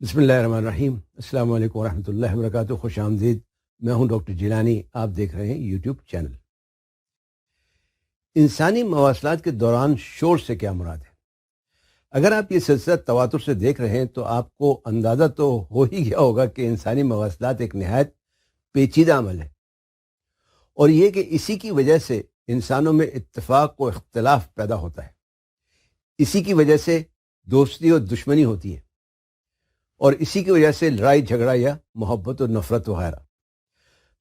بسم اللہ الرحمن الرحیم۔ السلام علیکم ورحمۃ اللہ وبرکاتہ۔ خوش آمدید، میں ہوں ڈاکٹر جیلانی، آپ دیکھ رہے ہیں یوٹیوب چینل۔ انسانی مواصلات کے دوران شور سے کیا مراد ہے؟ اگر آپ یہ سلسلہ تواتر سے دیکھ رہے ہیں تو آپ کو اندازہ تو ہو ہی گیا ہوگا کہ انسانی مواصلات ایک نہایت پیچیدہ عمل ہے، اور یہ کہ اسی کی وجہ سے انسانوں میں اتفاق و اختلاف پیدا ہوتا ہے، اسی کی وجہ سے دوستی اور دشمنی ہوتی ہے، اور اسی کی وجہ سے لڑائی جھگڑا یا محبت و نفرت وغیرہ۔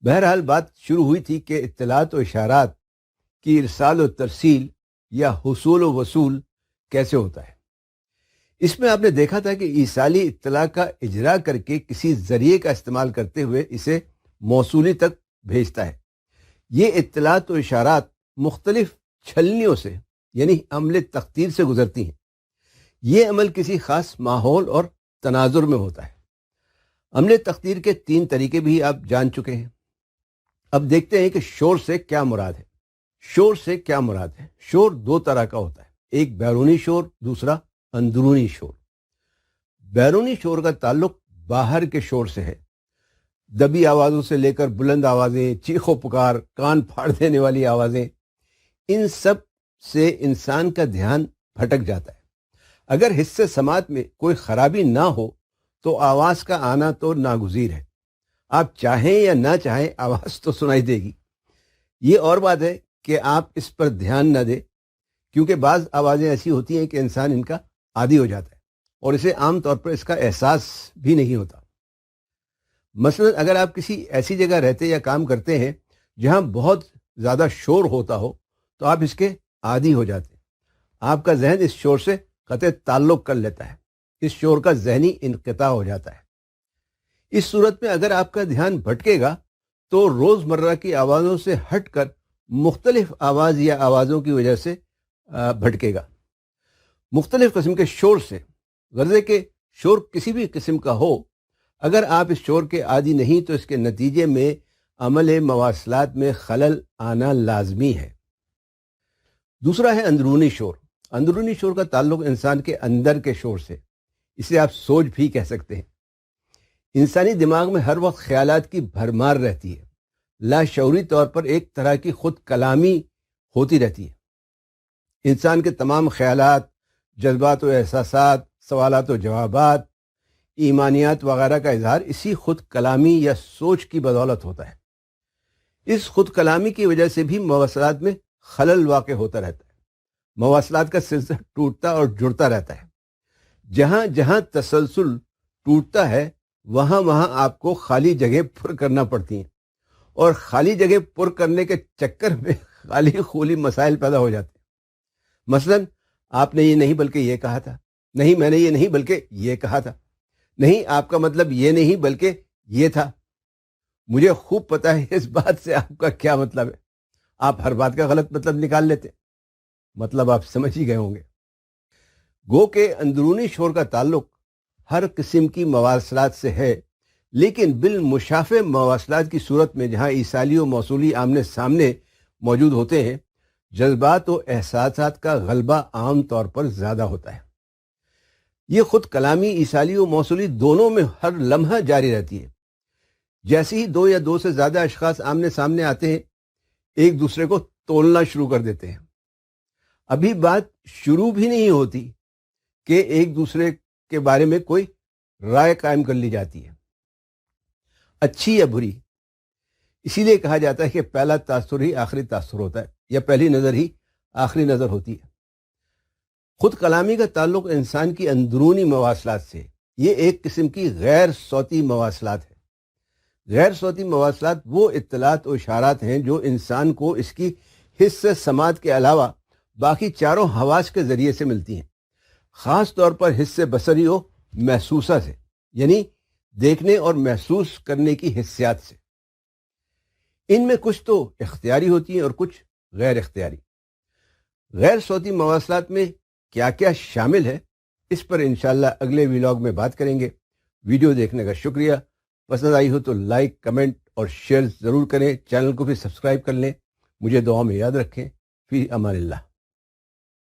بہرحال بات شروع ہوئی تھی کہ اطلاعات و اشارات کی ارسال و ترسیل یا حصول و وصول کیسے ہوتا ہے۔ اس میں آپ نے دیکھا تھا کہ ایصالی اطلاع کا اجرا کر کے کسی ذریعے کا استعمال کرتے ہوئے اسے موصولی تک بھیجتا ہے۔ یہ اطلاعات و اشارات مختلف چھلنیوں سے یعنی عمل تقدیر سے گزرتی ہیں۔ یہ عمل کسی خاص ماحول اور تناظر میں ہوتا ہے۔ عمل تقدیر کے 3 طریقے بھی آپ جان چکے ہیں۔ اب دیکھتے ہیں کہ شور سے کیا مراد ہے۔ شور سے کیا مراد ہے؟ شور 2 طرح کا ہوتا ہے، ایک بیرونی شور، دوسرا اندرونی شور۔ بیرونی شور کا تعلق باہر کے شور سے ہے، دبی آوازوں سے لے کر بلند آوازیں، چیخ و پکار، کان پھاڑ دینے والی آوازیں، ان سب سے انسان کا دھیان بھٹک جاتا ہے۔ اگر حصہ سماعت میں کوئی خرابی نہ ہو تو آواز کا آنا تو ناگزیر ہے، آپ چاہیں یا نہ چاہیں آواز تو سنائی دے گی۔ یہ اور بات ہے کہ آپ اس پر دھیان نہ دیں، کیونکہ بعض آوازیں ایسی ہوتی ہیں کہ انسان ان کا عادی ہو جاتا ہے اور اسے عام طور پر اس کا احساس بھی نہیں ہوتا۔ مثلا اگر آپ کسی ایسی جگہ رہتے یا کام کرتے ہیں جہاں بہت زیادہ شور ہوتا ہو تو آپ اس کے عادی ہو جاتے ہیں، آپ کا ذہن اس شور سے قطع تعلق کر لیتا ہے، اس شور کا ذہنی انقطاع ہو جاتا ہے۔ اس صورت میں اگر آپ کا دھیان بھٹکے گا تو روزمرہ کی آوازوں سے ہٹ کر مختلف آواز یا آوازوں کی وجہ سے بھٹکے گا، مختلف قسم کے شور سے، غرضے کہ شور کسی بھی قسم کا ہو، اگر آپ اس شور کے عادی نہیں تو اس کے نتیجے میں عمل مواصلات میں خلل آنا لازمی ہے۔ دوسرا ہے اندرونی شور۔ اندرونی شور کا تعلق انسان کے اندر کے شور سے، اسے آپ سوچ بھی کہہ سکتے ہیں۔ انسانی دماغ میں ہر وقت خیالات کی بھرمار رہتی ہے، لاشعوری طور پر ایک طرح کی خود کلامی ہوتی رہتی ہے۔ انسان کے تمام خیالات، جذبات و احساسات، سوالات و جوابات، ایمانیات وغیرہ کا اظہار اسی خود کلامی یا سوچ کی بدولت ہوتا ہے۔ اس خود کلامی کی وجہ سے بھی مواصلات میں خلل واقع ہوتا رہتا ہے۔ مواصلات کا سلسلہ ٹوٹتا اور جڑتا رہتا ہے۔ جہاں جہاں تسلسل ٹوٹتا ہے وہاں وہاں آپ کو خالی جگہ پر کرنا پڑتی ہیں، اور خالی جگہ پر کرنے کے چکر میں خالی خولی مسائل پیدا ہو جاتے ہیں۔ مثلا آپ نے یہ نہیں بلکہ یہ کہا تھا، نہیں میں نے یہ نہیں بلکہ یہ کہا تھا، نہیں آپ کا مطلب یہ نہیں بلکہ یہ تھا، مجھے خوب پتہ ہے اس بات سے آپ کا کیا مطلب ہے۔ آپ ہر بات کا غلط مطلب نکال لیتے، مطلب آپ سمجھ ہی گئے ہوں گے۔ گو کہ اندرونی شور کا تعلق ہر قسم کی مواصلات سے ہے، لیکن بالمشافہ مواصلات کی صورت میں جہاں ایصالی و موصولی آمنے سامنے موجود ہوتے ہیں، جذبات و احساسات کا غلبہ عام طور پر زیادہ ہوتا ہے۔ یہ خود کلامی ایصالی و موصولی دونوں میں ہر لمحہ جاری رہتی ہے۔ جیسے ہی 2 یا 2 سے زیادہ اشخاص آمنے سامنے آتے ہیں، ایک دوسرے کو تولنا شروع کر دیتے ہیں۔ ابھی بات شروع بھی نہیں ہوتی کہ ایک دوسرے کے بارے میں کوئی رائے قائم کر لی جاتی ہے، اچھی یا بری۔ اسی لیے کہا جاتا ہے کہ پہلا تاثر ہی آخری تاثر ہوتا ہے، یا پہلی نظر ہی آخری نظر ہوتی ہے۔ خود کلامی کا تعلق انسان کی اندرونی مواصلات سے، یہ ایک قسم کی غیر صوتی مواصلات ہے۔ غیر صوتی مواصلات وہ اطلاعات و اشارات ہیں جو انسان کو اس کی حس سماعت کے علاوہ باقی چاروں حواس کے ذریعے سے ملتی ہیں، خاص طور پر حس بصری و محسوسہ سے، یعنی دیکھنے اور محسوس کرنے کی حسیات سے۔ ان میں کچھ تو اختیاری ہوتی ہیں اور کچھ غیر اختیاری۔ غیر صوتی مواصلات میں کیا کیا شامل ہے، اس پر انشاءاللہ اگلے ویلاگ میں بات کریں گے۔ ویڈیو دیکھنے کا شکریہ۔ پسند آئی ہو تو لائک، کمنٹ اور شیئر ضرور کریں۔ چینل کو بھی سبسکرائب کر لیں۔ مجھے دعا میں یاد رکھیں۔ فی امان اللہ۔